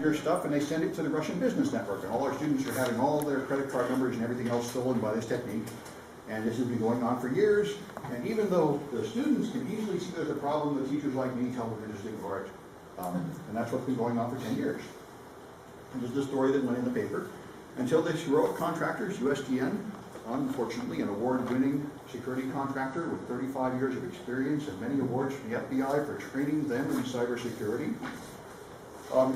your stuff and they send it to the Russian business network, and all our students are having all their credit card numbers and everything else stolen by this technique. And this has been going on for years, and even though the students can easily see there's a problem, the teachers like me tell them to just ignore it. And that's what's been going on for 10 years. And there's the story that went in the paper. Until this heroic contractors, USDN, unfortunately an award-winning security contractor with 35 years of experience and many awards from the FBI for training them in cybersecurity,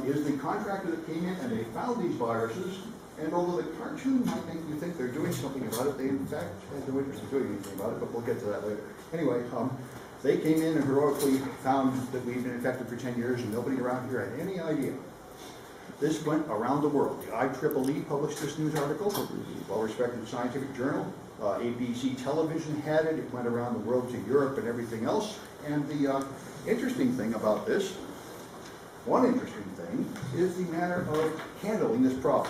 is the contractor that came in and they found these viruses, and although the cartoon might make you think they're doing something about it, they in fact had no interest in doing anything about it, but we'll get to that later. Anyway, they came in and heroically found that we'd been infected for 10 years and nobody around here had any idea. This went around the world. The IEEE published this news article, well-respected scientific journal. ABC television had it. It went around the world to Europe and everything else. And the interesting thing about this, one interesting thing, is the manner of handling this problem.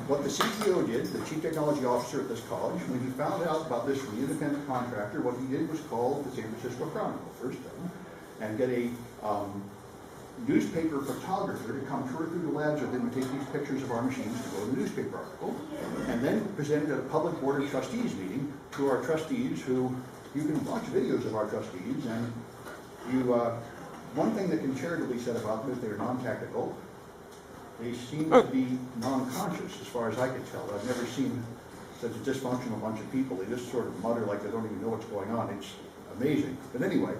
What the CTO did, the Chief Technology Officer at this college, when he found out about this from the independent contractor, what he did was call the San Francisco Chronicle first thing, and get a newspaper photographer to come tour through the labs with him and take these pictures of our machines to go to the newspaper article, and then presented at a public board of trustees meeting to our trustees, who you can watch videos of our trustees, and you one thing that can charitably said about them is they're non-technical. They seem to be non-conscious, as far as I can tell. I've never seen such a dysfunctional bunch of people. They just sort of mutter like they don't even know what's going on. It's amazing. But anyway,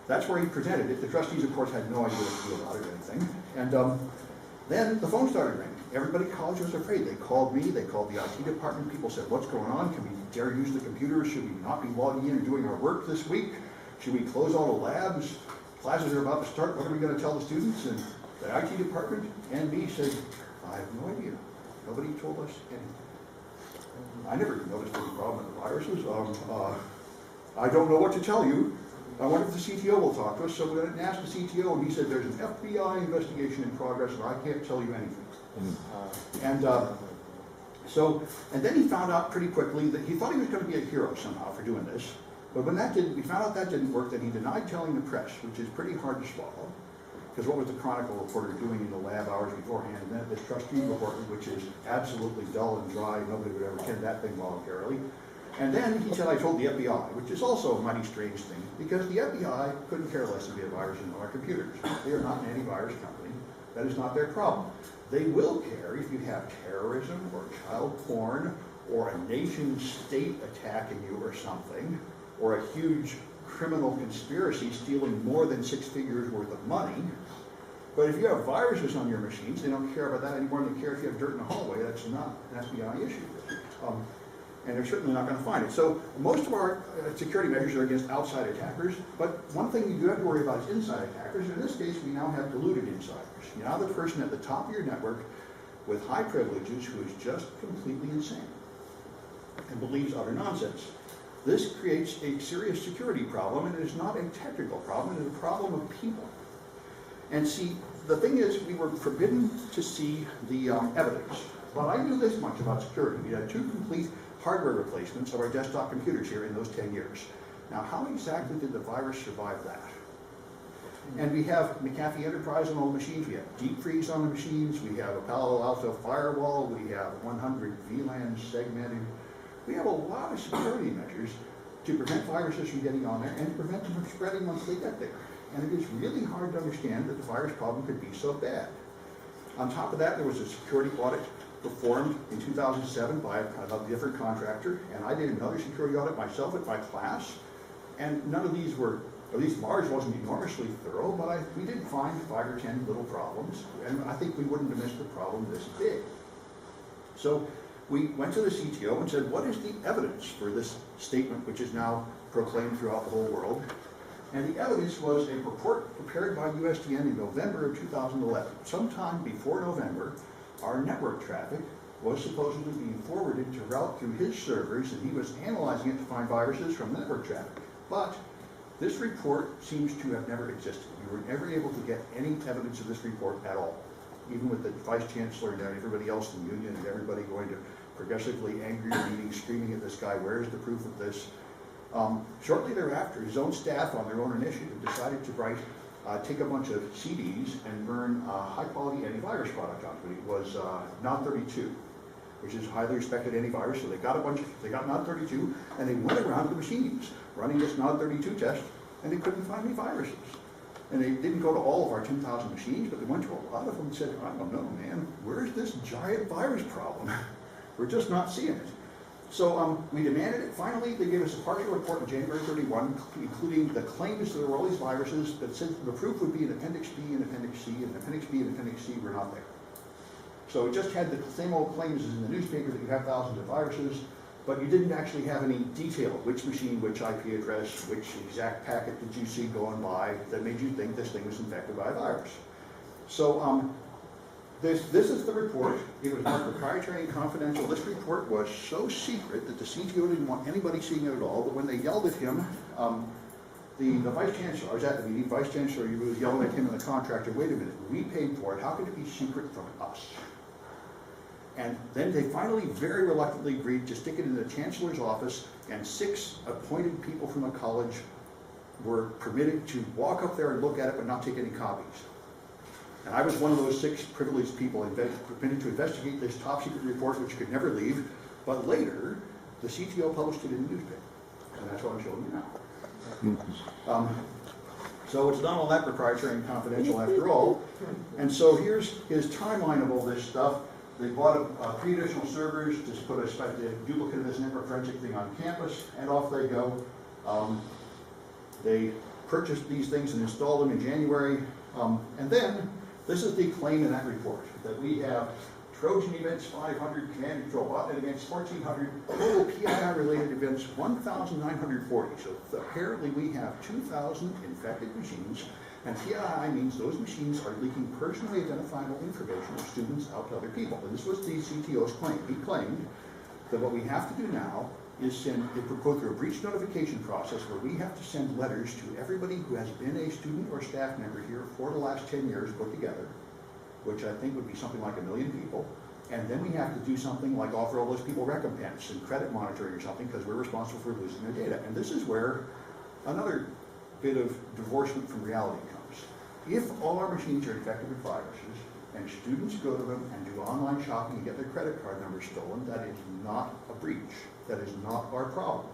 that's where he presented it. The trustees, of course, had no idea what to do about it or anything. And then the phone started ringing. Everybody at college was afraid. They called me. They called the IT department. People said, what's going on? Can we dare use the computers? Should we not be logging in and doing our work this week? Should we close all the labs? Classes are about to start. What are we going to tell the students? And the IT department and me said, I have no idea. Nobody told us anything. I never noticed any problem with the viruses. I don't know what to tell you. I wonder if the CTO will talk to us. So we went and asked the CTO, and he said there's an FBI investigation in progress, and I can't tell you anything. And then he found out pretty quickly that he thought he was going to be a hero somehow for doing this. But when we found out that didn't work, then he denied telling the press, which is pretty hard to swallow. Because what was the Chronicle reporter doing in the lab hours beforehand? And then this trustee report, which is absolutely dull and dry, nobody would ever attend that thing voluntarily. And then he said, I told the FBI, which is also a mighty strange thing, because the FBI couldn't care less if we had viruses on our computers. They are not an antivirus company. That is not their problem. They will care if you have terrorism or child porn or a nation state attacking you or something, or a huge criminal conspiracy stealing more than 6 figures worth of money. But if you have viruses on your machines, they don't care about that any more than they care if you have dirt in the hallway. That's not an FBI issue. And they're certainly not going to find it. So most of our security measures are against outside attackers, but one thing you do have to worry about is inside attackers. In this case, we now have deluded insiders. You now have the person at the top of your network with high privileges who is just completely insane and believes utter nonsense. This creates a serious security problem, and it is not a technical problem, it is a problem of people. And see, the thing is, we were forbidden to see the evidence. But I knew this much about security. We had 2 complete hardware replacements of our desktop computers here in those 10 years. Now, how exactly did the virus survive that? And we have McAfee Enterprise on all the machines, we have deep freeze on the machines, we have a Palo Alto firewall, we have 100 VLANs segmented. We have a lot of security measures to prevent viruses from getting on there and to prevent them from spreading once they get there. And it is really hard to understand that the virus problem could be so bad. On top of that, there was a security audit performed in 2007 by a different contractor, and I did another security audit myself with my class, and none of these were, at least Mars wasn't enormously thorough, but we did find 5 or 10 little problems, and I think we wouldn't have missed a problem this big. So we went to the CTO and said, what is the evidence for this statement, which is now proclaimed throughout the whole world? And the evidence was a report prepared by USDN in November of 2011. Sometime before November, our network traffic was supposedly being forwarded to route through his servers, and he was analyzing it to find viruses from the network traffic. But this report seems to have never existed. We were never able to get any evidence of this report at all, even with the Vice Chancellor and everybody else in the union and everybody going to progressively angry meetings, screaming at this guy, where's the proof of this? Shortly thereafter, his own staff, on their own initiative, decided to write take a bunch of CDs and burn a high-quality antivirus product onto it. It was NOD32, which is a highly respected antivirus. So they got NOD32, and they went around the machines running this NOD32 test, and they couldn't find any viruses. And they didn't go to all of our 10,000 machines, but they went to a lot of them and said, I don't know, man, where's this giant virus problem? We're just not seeing it. So we demanded it. Finally, they gave us a partial report on January 31, including the claims that there were all these viruses, that said the proof would be in Appendix B and Appendix C, and Appendix B and Appendix C were not there. So it just had the same old claims as in the newspaper that you have thousands of viruses, but you didn't actually have any detail, which machine, which IP address, which exact packet did you see going by that made you think this thing was infected by a virus. So this is the report. It was marked proprietary and confidential. This report was so secret that the CTO didn't want anybody seeing it at all, but when they yelled at him, the vice chancellor, I was at the meeting, vice chancellor, he was yelling at him and the contractor, wait a minute, we paid for it, how could it be secret from us? And then they finally very reluctantly agreed to stick it in the chancellor's office, and 6 appointed people from the college were permitted to walk up there and look at it but not take any copies. And I was one of those 6 privileged people permitted to investigate this top secret report, which could never leave, but later the CTO published it in the newspaper, and that's what I'm showing you now. So it's not all that proprietary and confidential after all. And so here's his timeline of all this stuff. They bought 3 additional servers to put a duplicate of this network forensic thing on campus, and off they go. They purchased these things and installed them in January. And then, this is the claim in that report, that we have Trojan events 500, command and control botnet events 1,400, total PII-related events 1,940. So apparently we have 2,000 infected machines, and PII means those machines are leaking personally identifiable information of students out to other people. And this was the CTO's claim. He claimed that what we have to do now is go through a breach notification process where we have to send letters to everybody who has been a student or staff member here for the last 10 years put together, which I think would be something like 1 million people. And then we have to do something like offer all those people recompense and credit monitoring or something because we're responsible for losing their data. And this is where another bit of divorcement from reality comes. If all our machines are infected with viruses and students go to them and do online shopping and get their credit card numbers stolen, that is not a breach. That is not our problem.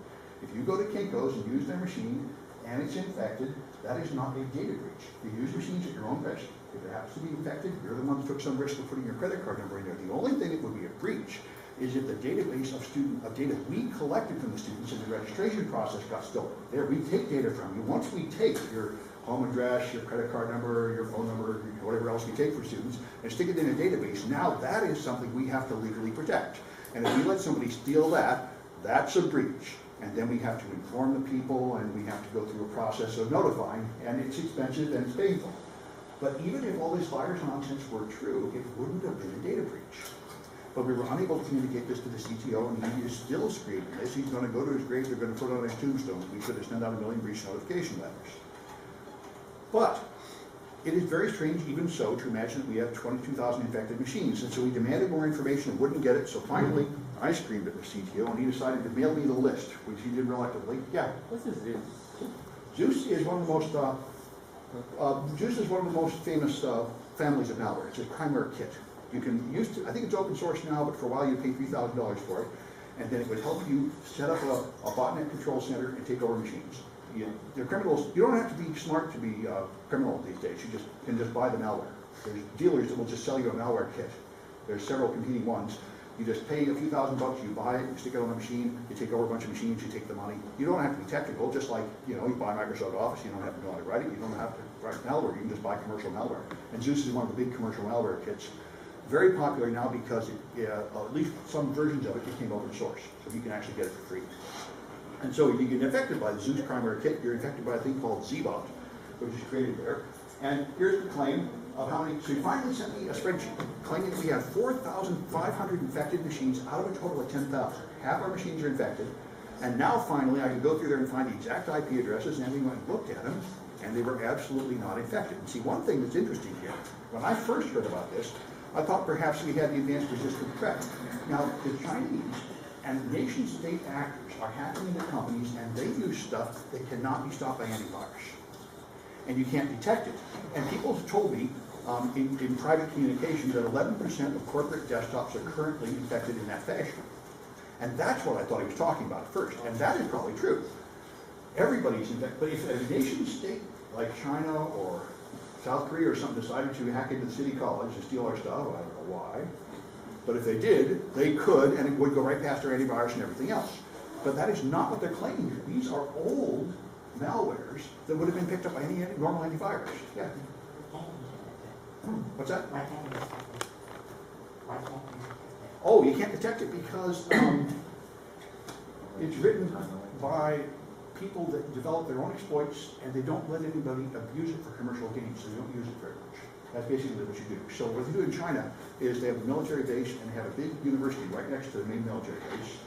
If you go to Kinko's and use their machine and it's infected, that is not a data breach. You use machines at your own risk. If it happens to be infected, you're the one who took some risk of putting your credit card number in there. The only thing that would be a breach is if the database of data we collected from the students in the registration process got stolen. There, we take data from you. Once we take your home address, your credit card number, your phone number, whatever else we take for students, and stick it in a database, now that is something we have to legally protect. And if we let somebody steal that, that's a breach. And then we have to inform the people, and we have to go through a process of notifying, and it's expensive and it's painful. But even if all this virus nonsense were true, it wouldn't have been a data breach. But we were unable to communicate this to the CTO, and he is still screaming this. He's going to go to his grave, they're going to put it on his tombstone. We should have sent out 1 million breach notification letters. But it is very strange, even so, to imagine that we have 22,000 infected machines. And so we demanded more information and wouldn't get it. So finally, I screamed at the CTO, and he decided to mail me the list, which he did reluctantly. Yeah. What is Zeus? Zeus is one of the most famous families of malware. It's a Chimera kit. You can use it, I think it's open source now, but for a while you pay $3,000 for it, and then it would help you set up a botnet control center and take over machines. The criminals, you don't have to be smart to be a criminal these days. You can just buy the malware. There's dealers that will just sell you a malware kit. There's several competing ones. You just pay a few $1,000, you buy it, you stick it on a machine, you take over a bunch of machines, you take the money. You don't have to be technical, just like, you buy Microsoft Office, you don't have to know how to write it, you don't have to write malware, you can just buy commercial malware. And Zeus is one of the big commercial malware kits. Very popular now because at least some versions of it became open source, so you can actually get it for free. And so you get infected by the Zeus Chimera kit, you're infected by a thing called Zbot, which is created there. And here's the claim of how many, so he finally sent me a spreadsheet claiming that we have 4,500 infected machines out of a total of 10,000. Half our machines are infected, and now finally I can go through there and find the exact IP addresses, and we went and looked at them, and they were absolutely not infected. And see, one thing that's interesting here, when I first heard about this, I thought perhaps we had the advanced resistant threat. Now, the Chinese and nation-state actors are hacking into companies, and they use stuff that cannot be stopped by antivirus. and you can't detect it. And people have told me in private communication that 11% of corporate desktops are currently infected in that fashion. And that's what I thought he was talking about at first, and that is probably true. Everybody's infected, but if a nation state like China or South Korea or something decided to hack into the city college and steal our stuff, I don't know why, but if they did, they could, and it would go right past our antivirus and everything else. But that is not what they're claiming here. These are old malwares that would have been picked up by any normal antivirus. Yeah. What's that? Oh, you can't detect it because it's written by people that develop their own exploits, and they don't let anybody abuse it for commercial gain, so they don't use it very much. That's basically what you do. So what they do in China is they have a military base and they have a big university right next to the main military base.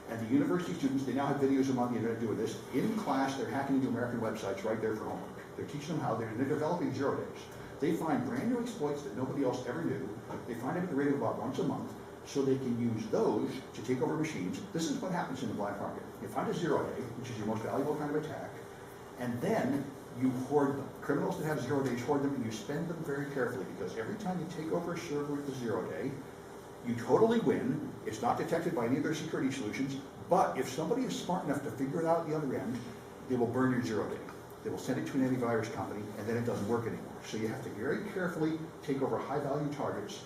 And the university students, they now have videos of them on the internet doing this. In class, they're hacking into American websites right there for homework. They're teaching them how they're developing 0 days. They find brand new exploits that nobody else ever knew. They find them at the rate of about once a month, so they can use those to take over machines. This is what happens in the black market. You find a 0 day, which is your most valuable kind of attack, and then you hoard them. Criminals that have 0 days hoard them, and you spend them very carefully, because every time you take over a server with the 0 day, you totally win. It's not detected by any of their security solutions, but if somebody is smart enough to figure it out at the other end, they will burn your 0 day. They will send it to an antivirus company, and then it doesn't work anymore. So you have to very carefully take over high-value targets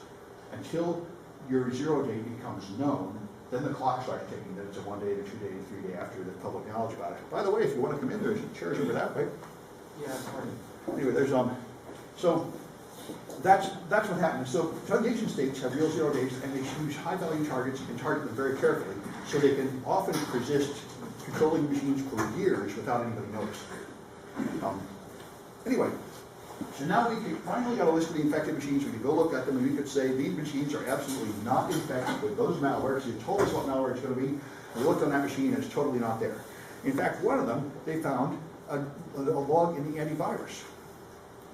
until your 0 day becomes known. Then the clock starts ticking, that it's a 1 day, to 2 day, to 3 day after the public knowledge about it. By the way, if you want to come in, there's chairs over that way. Yeah, pardon. Anyway, there's so that's what happens. So nation states have real 0 days, and they use high-value targets and target them very carefully, so they can often persist controlling machines for years without anybody noticing. Anyway, so now we finally got a list of the infected machines. We can go look at them, and we could say these machines are absolutely not infected with those malwares. You told us what malware it's going to be. We looked on that machine, and it's totally not there. In fact, one of them, they found a log in the antivirus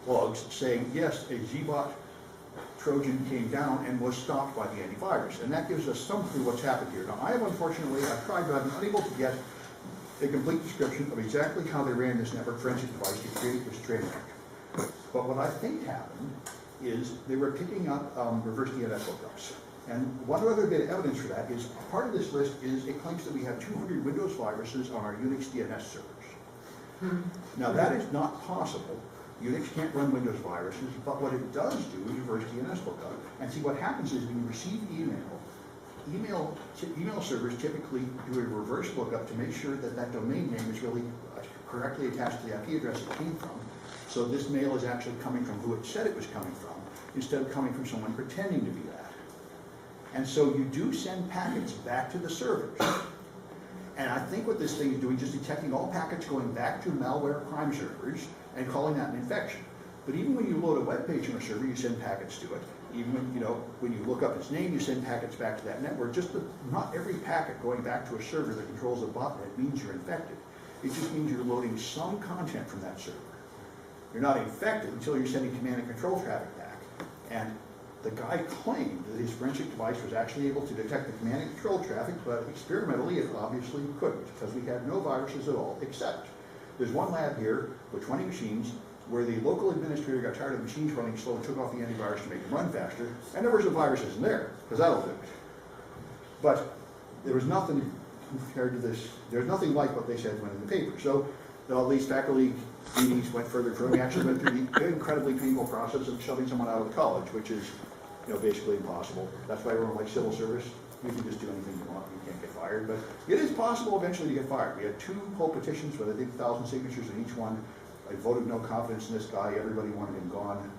logs saying, yes, a Zbot Trojan came down and was stopped by the antivirus. And that gives us some clue what's happened here. Now, I have unfortunately, I've tried, but I'm unable to get a complete description of exactly how they ran this network forensic device to create this train wreck. But what I think happened is they were picking up reverse DNS lookups. And one other bit of evidence for that is part of this list is it claims that we have 200 Windows viruses on our Unix DNS servers. Now that is not possible. Unix can't run Windows viruses, but what it does do is reverse DNS lookup. And see, what happens is when you receive email servers typically do a reverse lookup to make sure that that domain name is really correctly attached to the IP address it came from. So this mail is actually coming from who it said it was coming from, instead of coming from someone pretending to be that. And so you do send packets back to the servers. And I think what this thing is doing is just detecting all packets going back to malware crime servers and calling that an infection. But even when you load a web page on a server, you send packets to it. Even when you look up its name, you send packets back to that network. Not every packet going back to a server that controls a botnet means you're infected. It just means you're loading some content from that server. You're not infected until you're sending command and control traffic back. And the guy claimed that his forensic device was actually able to detect the command and control traffic, but experimentally it obviously couldn't, because we had no viruses at all, except there's one lab here with 20 machines where the local administrator got tired of the machines running slow and took off the antivirus to make them run faster, and there were some viruses in there, because that'll do it. But there was nothing compared to this, there's nothing like what they said went in the paper. So all these faculty meetings went further. We actually went through the incredibly painful process of shoving someone out of college, which is basically impossible. That's why everyone likes civil service. You can just do anything you want. You can't get fired. But it is possible eventually to get fired. We had 2 poll petitions with, I think, 1,000 signatures in each one. I voted no confidence in this guy. Everybody wanted him gone.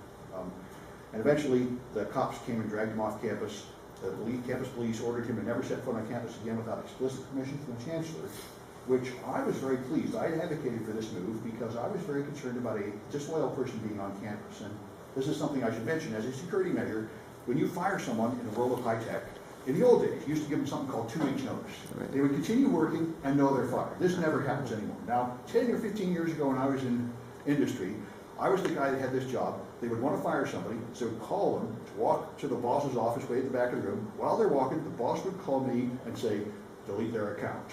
And eventually, the cops came and dragged him off campus. The campus police ordered him to never set foot on campus again without explicit permission from the chancellor, which I was very pleased. I advocated for this move because I was very concerned about a disloyal person being on campus. And this is something I should mention as a security measure. When you fire someone in the world of high tech, in the old days, you used to give them something called 2 weeks notice. Right. They would continue working and know they're fired. This never happens anymore. Now, 10 or 15 years ago when I was in industry, I was the guy that had this job. They would want to fire somebody, so would call them to walk to the boss's office way at the back of the room. While they're walking, the boss would call me and say, delete their account.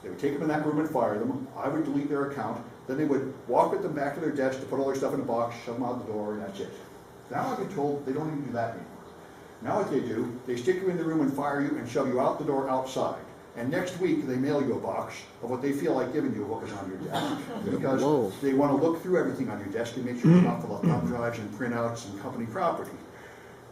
They would take them in that room and fire them. I would delete their account, Then they would walk with them back to their desk to put all their stuff in a box, shove them out the door, and that's it. Now I've been told they don't even do that anymore. Now what they do, they stick you in the room and fire you and shove you out the door outside. And next week they mail you a box of what they feel like giving you what was on your desk. Because they want to look through everything on your desk and make sure it's not full of thumb drives and printouts and company property.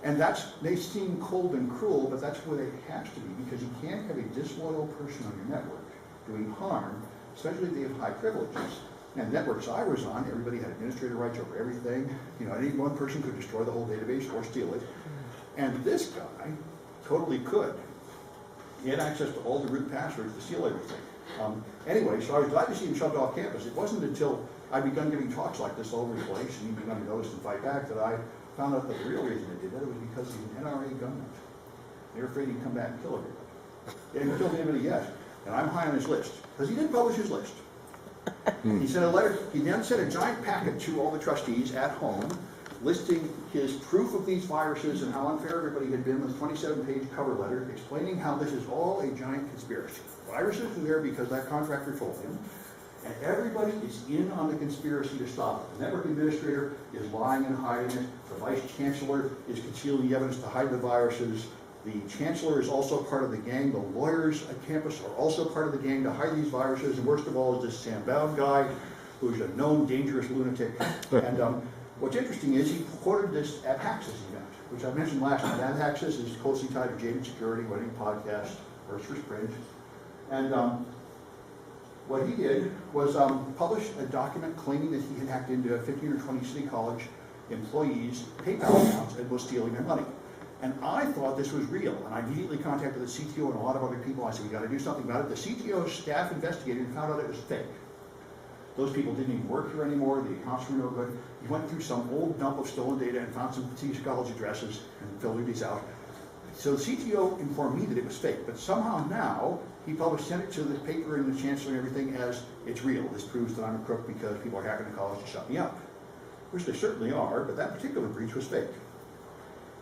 And may seem cold and cruel, but that's what it has to be, because you can't have a disloyal person on your network doing harm, especially if they have high privileges. And networks I was on, everybody had administrator rights over everything. You know, any one person could destroy the whole database or steal it. And this guy totally could. He had access to all the root passwords to steal everything. Anyway, so I was glad to see him shoved off campus. It wasn't until I begun giving talks like this all over the place, and he began to notice and fight back, that I found out that the real reason they did that was because he's an NRA gunman. They were afraid he'd come back and kill everybody. They haven't killed anybody yet, and I'm high on his list, because he didn't publish his list. He sent a letter, he then sent a giant packet to all the trustees at home, listing his proof of these viruses and how unfair everybody had been, with a 27-page cover letter explaining how this is all a giant conspiracy. Viruses are there because that contractor told him, and everybody is in on the conspiracy to stop it. The network administrator is lying and hiding it. The vice chancellor is concealing the evidence to hide the viruses. The chancellor is also part of the gang. The lawyers at campus are also part of the gang to hide these viruses. And worst of all is this Sam Bound guy, who's a known dangerous lunatic. And what's interesting is he quoted this at Hax's event, which I mentioned last time. At Hax's is closely tied to Jaded Security, running a podcast, Thurs for Sprint. And what he did was publish a document claiming that he had hacked into 15 or 20 City College employees' PayPal accounts and was stealing their money. And I thought this was real, and I immediately contacted the CTO and a lot of other people. I said, we got to do something about it. The CTO's staff investigated and found out it was fake. Those people didn't even work here anymore. The accounts were no good. He went through some old dump of stolen data and found some City College addresses and filtered these out. So the CTO informed me that it was fake, but somehow now he sent it to the paper and the chancellor and everything as it's real. This proves that I'm a crook because people are hacking the college to shut me up, which they certainly are, but that particular breach was fake.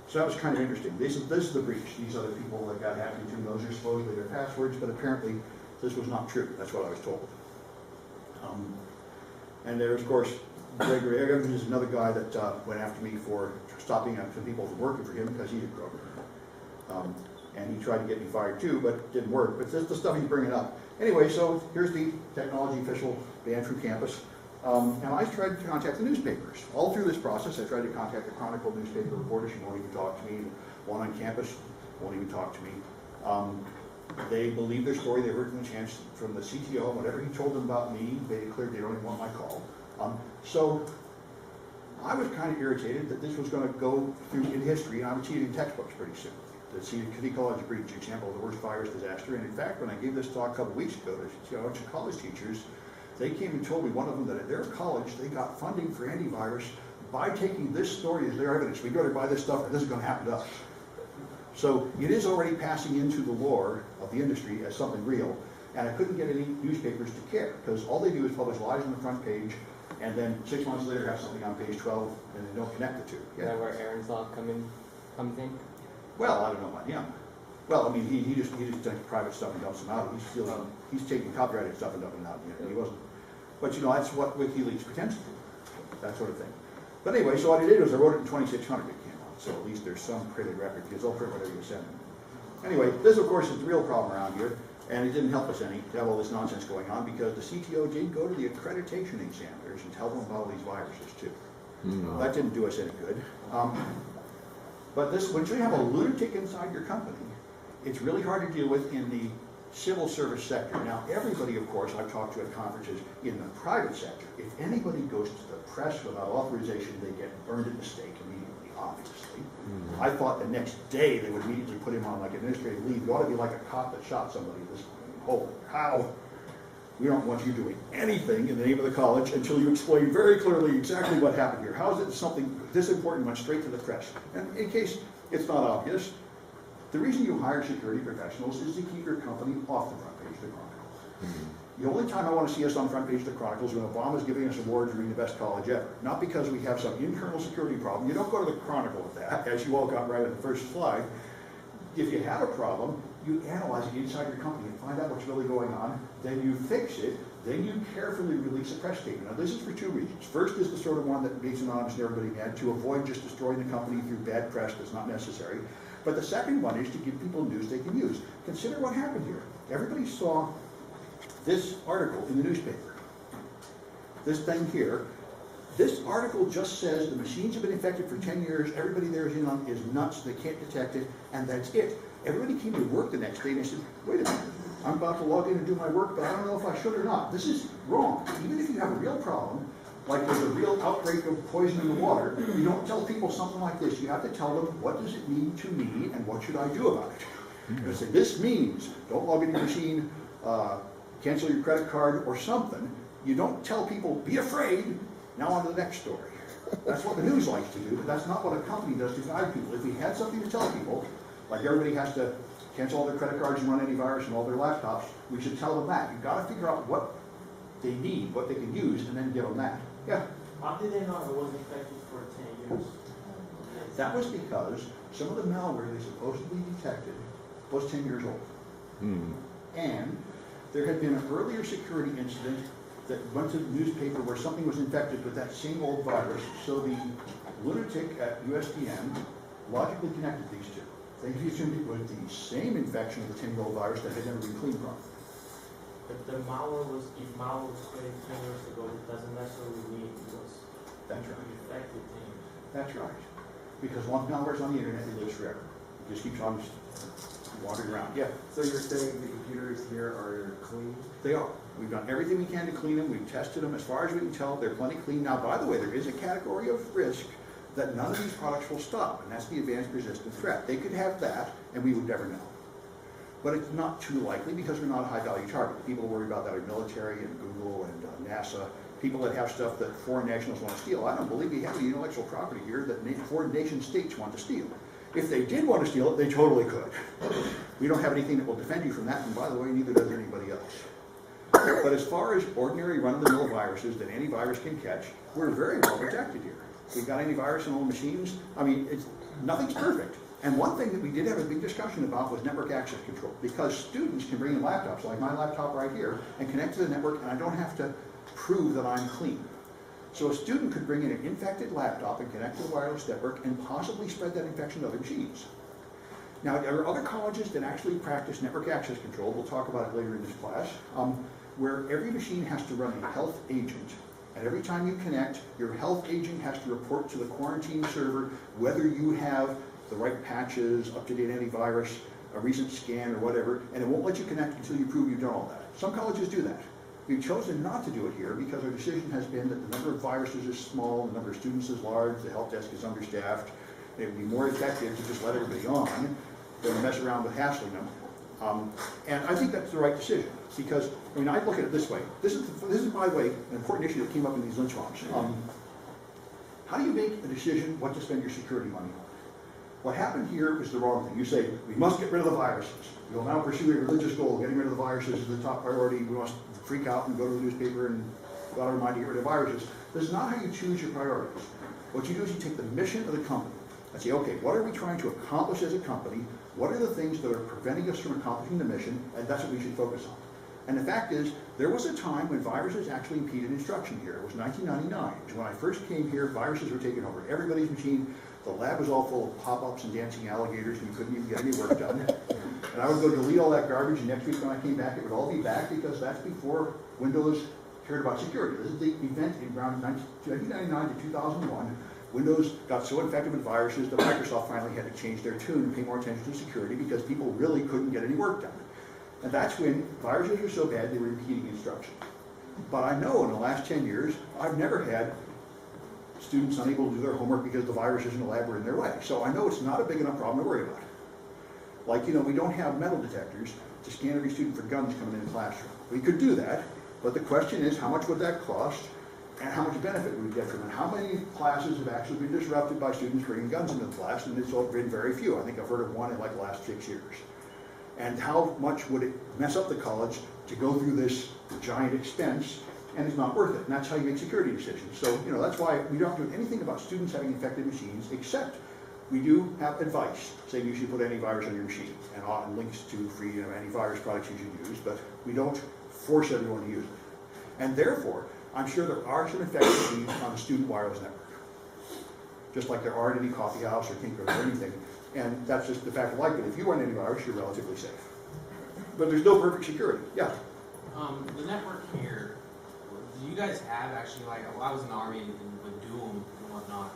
So that was kind of interesting. This is the breach. These other people that got hacked into, those are supposedly their passwords, but apparently this was not true. That's what I was told. And there's, of course, Gregory Evans is another guy that went after me for stopping some people from working for him because he's a crook. And he tried to get me fired too, but it didn't work. But this is the stuff he's bringing up. Anyway, so here's the technology official banned from campus. And I tried to contact the newspapers. All through this process, I tried to contact the Chronicle newspaper reporters. She won't even talk to me. One on campus won't even talk to me. They believe their story. They heard from the CTO, and whatever he told them about me, they declared they don't even want my call. So I was kind of irritated that this was going to go through in history, and I would see it in textbooks pretty soon. The City College breach, example of the worst virus disaster. And in fact, when I gave this talk a couple weeks ago to a bunch of college teachers, they came and told me, one of them, that at their college they got funding for antivirus by taking this story as their evidence. We better buy this stuff or this is going to happen to us. So it is already passing into the lore of the industry as something real, and I couldn't get any newspapers to care, because all they do is publish lies on the front page, and then 6 months later have something on page 12, and they don't connect the two. Is that where Aaron's Law comes in? Well, I don't know about him. Well, I mean, he just takes private stuff and dumps them out. He's taking copyrighted stuff and dumping it out. You know, he wasn't. But you know, that's what WikiLeaks pretends to do, that sort of thing. But anyway, so what I did was I wrote it in 2600. It came out, so at least there's some printed record, because they'll print whatever you send them. Anyway, this of course is the real problem around here, and it didn't help us any to have all this nonsense going on, because the CTO did go to the accreditation examiners and tell them about all these viruses too. That didn't do us any good. But this, when you have a lunatic inside your company, it's really hard to deal with in the civil service sector. Now, everybody, of course, I've talked to at conferences in the private sector, if anybody goes to the press without authorization, they get burned at the stake immediately, obviously. I thought the next day they would immediately put him on like administrative leave. You ought to be like a cop that shot somebody at this point. Holy cow. We don't want you doing anything in the name of the college until you explain very clearly exactly what happened here. How is it something this important went straight to the press? And in case it's not obvious, the reason you hire security professionals is to keep your company off the front page of the Chronicle. The only time I want to see us on the front page of the Chronicle is when Obama's giving us awards for being the best college ever. Not because we have some internal security problem. You don't go to the Chronicle with that, as you all got right in the first slide. If you have a problem, you analyze it inside your company and find out what's really going on, then you fix it, then you carefully release a press statement. Now this is for two reasons. First is the sort of one that makes anonymous and everybody mad, to avoid just destroying the company through bad press that's not necessary. But the second one is to give people news they can use. Consider what happened here. Everybody saw this article in the newspaper. This thing here. This article just says the machines have been infected for 10 years, everybody there is nuts, they can't detect it, and that's it. Everybody came to work the next day and they said, wait a minute, I'm about to log in and do my work, but I don't know if I should or not. This is wrong. Even if you have a real problem, like there's a real outbreak of poison in the water, you don't tell people something like this. You have to tell them, what does it mean to me and what should I do about it? You say, this means don't log into your machine, cancel your credit card or something. You don't tell people, be afraid, now on to the next story. That's what the news likes to do, but that's not what a company does to guide people. If we had something to tell people, like everybody has to cancel all their credit cards and run antivirus on all their laptops, we should tell them that. You've got to figure out what they need, what they can use, and then give them that. Yeah? How did they know it was infected for 10 years? That was because some of the malware they supposedly detected was 10 years old. And there had been an earlier security incident that went to the newspaper where something was infected with that same old virus, so the lunatic at USDN logically connected these two. They assumed it was the same infection of the 10-year-old virus that had never been cleaned properly. But the malware was, if malware was created 10 years ago, it doesn't necessarily mean it was infected 10 years. That's right. Because once malware's on the internet, it lives forever. It just keeps on wandering around. Yeah? So you're saying the computers here are clean? They are. We've done everything we can to clean them. We've tested them. As far as we can tell, they're plenty clean. Now, by the way, there is a category of risk that none of these products will stop, and that's the advanced resistant threat. They could have that, and we would never know. But it's not too likely because we're not a high-value target. People worry about that in military and Google and NASA, people that have stuff that foreign nationals want to steal. I don't believe we have any intellectual property here that foreign nation states want to steal. If they did want to steal it, they totally could. We don't have anything that will defend you from that, and by the way, neither does anybody else. But as far as ordinary run-of-the-mill viruses that any virus can catch, we're very well protected here. We've got antivirus on all machines. I mean, nothing's perfect. And one thing that we did have a big discussion about was network access control, because students can bring in laptops, like my laptop right here, and connect to the network, and I don't have to prove that I'm clean. So a student could bring in an infected laptop and connect to the wireless network and possibly spread that infection to other machines. Now, there are other colleges that actually practice network access control. We'll talk about it later in this class, where every machine has to run a health agent. And every time you connect, your health agent has to report to the quarantine server whether you have the right patches, up-to-date antivirus, a recent scan or whatever, and it won't let you connect until you prove you've done all that. Some colleges do that. We've chosen not to do it here because our decision has been that the number of viruses is small, the number of students is large, the help desk is understaffed. It would be more effective to just let everybody on than to mess around with hassling them. And I think that's the right decision because, I mean, I look at it this way. This is, by the way, an important issue that came up in these lynch mobs. How do you make a decision what to spend your security money on? What happened here is the wrong thing. You say, we must get rid of the viruses. We will now pursue a religious goal. Getting rid of the viruses is the top priority. We must freak out and go to the newspaper and go out of our mind to get rid of viruses. This is not how you choose your priorities. What you do is you take the mission of the company and say, okay, what are we trying to accomplish as a company? What are the things that are preventing us from accomplishing the mission? And that's what we should focus on. And the fact is, there was a time when viruses actually impeded instruction here. It was 1999. When I first came here, viruses were taking over everybody's machine. The lab was all full of pop-ups and dancing alligators, and you couldn't even get any work done. And I would go delete all that garbage, and next week when I came back, it would all be back because that's before Windows cared about security. This is the event in around 1999 to 2001. Windows got so infected with viruses that Microsoft finally had to change their tune and pay more attention to security because people really couldn't get any work done. And that's when viruses were so bad they were impeding instruction. But I know in the last 10 years, I've never had students unable to do their homework because the viruses in the lab were in their way. So I know it's not a big enough problem to worry about. Like, you know, we don't have metal detectors to scan every student for guns coming in the classroom. We could do that, but the question is, how much would that cost? And how much benefit would we get from it? How many classes have actually been disrupted by students bringing guns into the class? And it's been very few. I think I've heard of one in like the last 6 years. And how much would it mess up the college to go through this giant expense? And it's not worth it. And that's how you make security decisions. So, you know, that's why we don't do anything about students having infected machines, except we do have advice saying you should put antivirus on your machine and links to free antivirus products you should use, but we don't force everyone to use it. And therefore, I'm sure there are some effective on the student wireless network. Just like there are at any coffee house or tinker or anything. And that's just the fact of life, but if you run any virus, you're relatively safe. But there's no perfect security, yeah. The network here, do you guys have actually, like, well, I was in the Army with Doom and whatnot.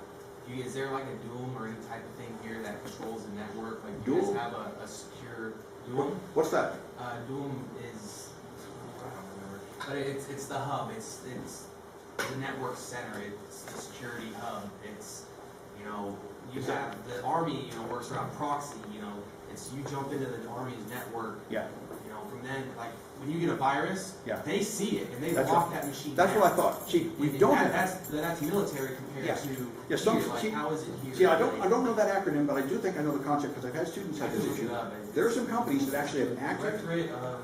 Is there like a Doom or any type of thing here that controls the network? Like, do you guys have a secure Doom? What's that? Doom is, I don't remember, but it's the hub. It's the network center. It's the security hub. It's, you know, you have the Army, you know, works around proxy. You know, it's you jump into the Army's network. Yeah. You know, from then, like, when you get a virus, Yeah. they see it and they That's lock right. that machine That's down. what I thought. See, we And don't that's military compared Yeah. to Yeah, some- here. Like, see- how is it here? See, I don't know that acronym, but I do think I know the concept because I've had students have this issue. There are some companies that actually have an active. Proprietary of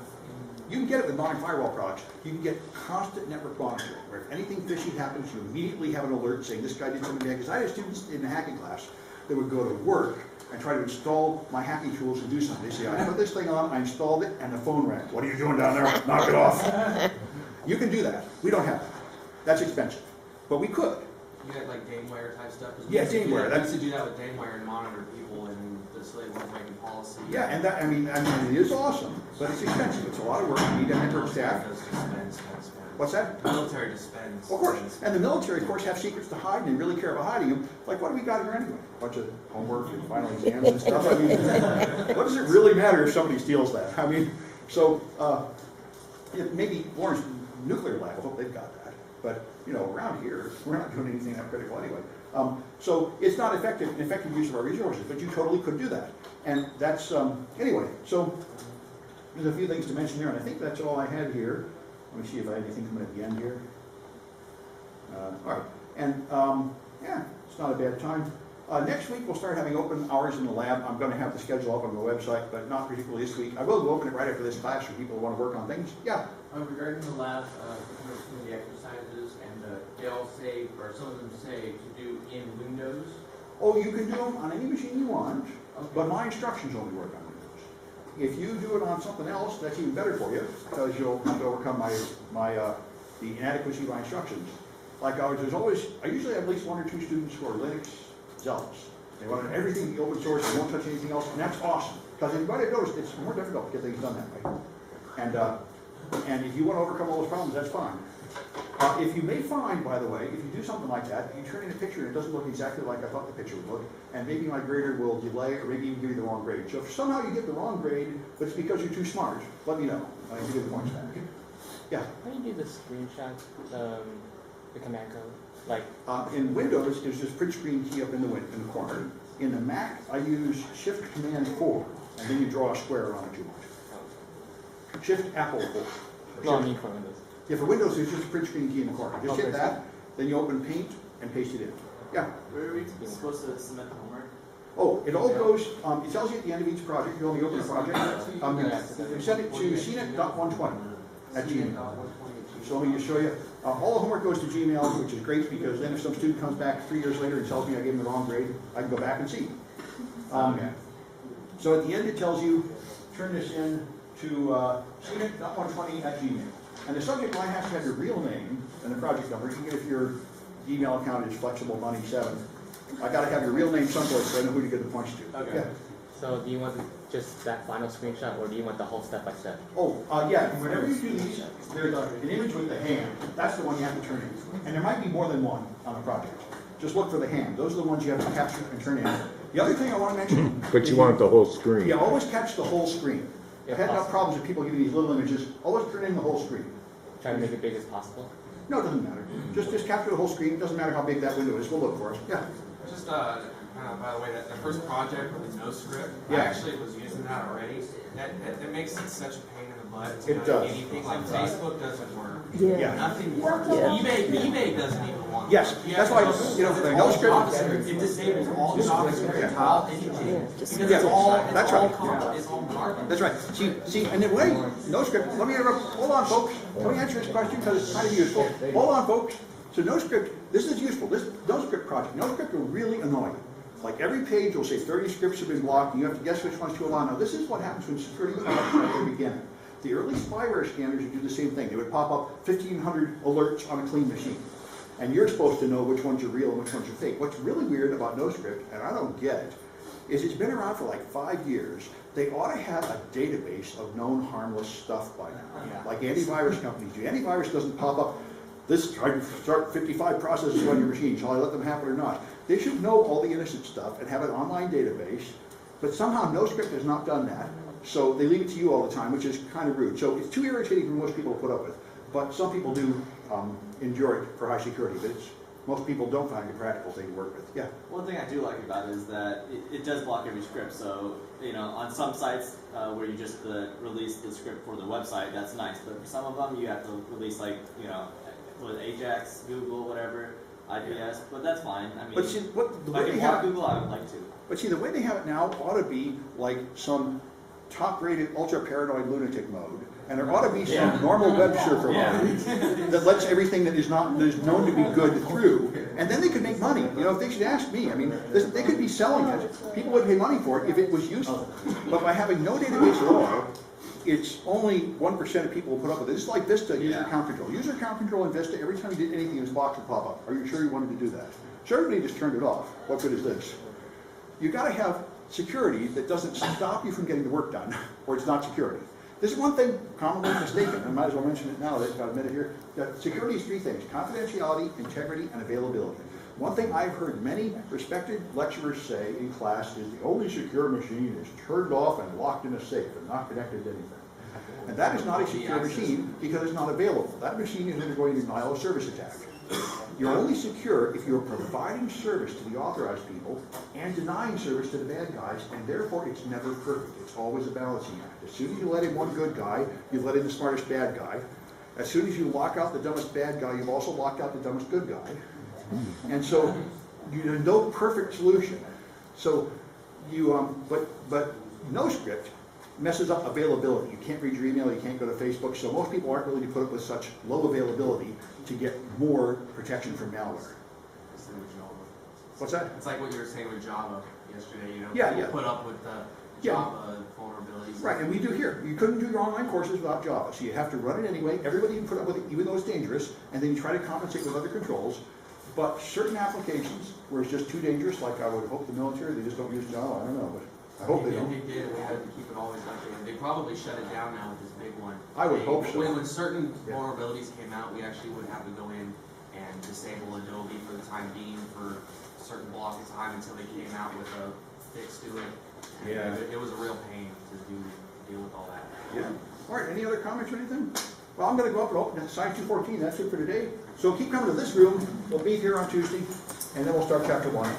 You can get it with modern firewall products. You can get constant network monitoring, where if anything fishy happens, you immediately have an alert saying this guy did something bad. Because I had students in the hacking class that would go to work and try to install my hacking tools and do something. They say, I put this thing on, I installed it, and the phone rang. What are you doing down there? Knock it off. You can do that. We don't have that. That's expensive. But we could. you had like Dameware type stuff. 'Cause we Yeah, used to do Dameware, that- that's- We used to do that with Dameware and monitor people and so they weren't making policy. Yeah, and that, I mean, it is awesome, but it's expensive. It's a lot of work. You need a network staff. What's that? Military dispense. Of course, and the military, of course, have secrets to hide, and they really care about hiding them. Like, what do we got here anyway? A bunch of homework and final exams and stuff. I mean, what does it really matter if somebody steals that? I mean, so, maybe Lawrence Nuclear Lab, I hope they've got that. But, you know, around here, we're not doing anything that critical anyway. So it's not an effective use of our resources, but you totally could do that. And that's, anyway, so there's a few things to mention there, and I think that's all I had here. Let me see if I have anything coming at the end here. All right, and yeah, it's not a bad time. Next week we'll start having open hours in the lab. I'm going to have the schedule up on the website, but not particularly this week. I will open it right after this class for people who want to work on things. Yeah. Regarding the lab, some of the exercises, and they all say, or some of them say, to do in Windows. Oh, you can do them on any machine you want, Okay. but my instructions only work on Windows. If you do it on something else, that's even better for you, because you'll have to overcome the inadequacy of my instructions. Like I usually have at least one or two students who are Linux zealots. They want everything to be open source, they won't touch anything else, and that's awesome. Because anybody noticed, it's more difficult to get things done that way. And if you want to overcome all those problems, that's fine. If you may find, by the way, if you do something like that, you turn in a picture and it doesn't look exactly like I thought the picture would look, and maybe my grader will delay or maybe even give you the wrong grade. So if somehow you get the wrong grade, but it's because you're too smart, let me know. I can give you the points back. Yeah. How do you do the screenshot, the command code? Like, In Windows, there's this print screen key up in the corner. In the Mac, I use Shift Command 4, and then you draw a square around it you want. Shift Apple 4. no, I mean for Windows. Yeah, for Windows, there's just a print screen key in the corner. Just hit that, then you open Paint and paste it in. Yeah. Where are we supposed to submit the homework? Oh, it all goes, it tells you at the end of each project, you only open a project. You send it to cnet.120@gmail. So let me just show you. All the homework goes to Gmail, which is great because then if some student comes back 3 years later and tells me I gave him the wrong grade, I can go back and see. So at the end it tells you, turn this in to cnet.120@gmail. And the subject line has to have your real name and the project number, even if your email account is Flexible Money 7. I got to have your real name someplace so I know who to give the points to. Okay. Yeah. So do you want just that final screenshot, or do you want the whole step-by-step? Oh, yeah, whenever you do these, there's an image with the hand. That's the one you have to turn in. And there might be more than one on a project. Just look for the hand. Those are the ones you have to capture and turn in. The other thing I want to mention... But you want the whole screen. Yeah, always catch the whole screen. I've had enough problems with people giving these little images. Always turn in the whole screen. Try to make it big as possible? No, it doesn't matter. Just capture the whole screen. It doesn't matter how big that window is. We'll look for it. Yeah. Just by the way, that first project with the NoScript, I Yeah. actually was using that already. That makes it such a pain in the butt to It do does. anything like Facebook doesn't work. Yeah. Nothing works. Yeah. eBay doesn't even want. Yes, You that's have why, to- you know, for the all NoScript- JavaScript, it disables all Just- JavaScript, yeah. all anything. just- Because Yeah, it's all, that's it's all right. complex, it's all jargon. That's right. See, and the way, NoScript, let me interrupt. Hold on, folks. Let me answer this question because it's kind of useful. Hold on, folks. So NoScript, this is useful. This NoScript project, NoScript will really annoy you. Like every page will say 30 scripts have been blocked, and you have to guess which ones to allow. Now, this is what happens when security collapses at the beginning. The early spyware scanners would do the same thing. They would pop up 1,500 alerts on a clean machine. And you're supposed to know which ones are real and which ones are fake. What's really weird about NoScript, and I don't get it, is it's been around for like 5 years. They ought to have a database of known harmless stuff by now. Yeah. Like antivirus companies do. Antivirus doesn't pop up, this, I start 55 processes on your machine, shall I let them happen or not? They should know all the innocent stuff and have an online database, but somehow NoScript has not done that. So they leave it to you all the time, which is kind of rude. So it's too irritating for most people to put up with. But some people do endure it for high security, but most people don't find it a practical thing to work with. Yeah. One thing I do like about it is that it does block every script. So, you know, on some sites where you just release the script for the website, that's nice. But for some of them, you have to release, like, you know, with Ajax, Google, whatever, IPS. But that's fine. I mean, But see, what, the if I way can they block have, Google, I would like to. but see, the way they have it now ought to be like some top-rated, ultra-paranoid lunatic mode. And there ought to be some normal web surfer mode that lets everything that is known to be good through. And then they could make money. You know, if they should ask me, I mean, they could be selling it. People would pay money for it if it was useful. But by having no database at all, it's only 1% of people will put up with it. It's like Vista user account control. User account control in Vista, every time you did anything, this box would pop up. Are you sure you wanted to do that? So everybody just turned it off. What good is this? You've got to have security that doesn't stop you from getting the work done, or it's not security. This is one thing commonly mistaken. I might as well mention it now that I've got a minute here. Security is 3 things: confidentiality, integrity, and availability. One thing I've heard many respected lecturers say in class is the only secure machine is turned off and locked in a safe and not connected to anything. And that is not a secure machine because it's not available. That machine is undergoing a denial of service attack. You're only secure if you're providing service to the authorized people and denying service to the bad guys, and therefore it's never perfect. It's always a balancing act. As soon as you let in one good guy, you let in the smartest bad guy. As soon as you lock out the dumbest bad guy, you've also locked out the dumbest good guy. And so there's no perfect solution. So but NoScript messes up availability. You can't read your email, you can't go to Facebook, so most people aren't willing to put up with such low availability to get more protection from malware. What's that? It's like what you were saying with Java yesterday, you know? Yeah, people yeah. put up with the Yeah. Java vulnerabilities. Right, and we do here. You couldn't do your online courses without Java, so you have to run it anyway. Everybody can put up with it, even though it's dangerous, and then you try to compensate with other controls. But certain applications where it's just too dangerous, like I would hope the military, they just don't use Java, I don't know, but I hope they don't. They did, we had to keep it always updated. They probably shut it down now with this big one. I would hope so. When certain Yeah. vulnerabilities came out, we actually would have to go in and disable Adobe for the time being for a certain block of time until they came out with a fix to it. And Yeah. It was a real pain to deal with all that. Yeah. All right, any other comments or anything? Well, I'm gonna go up and open side 214, that's it for today. So keep coming to this room, we'll meet here on Tuesday, and then we'll start chapter 1.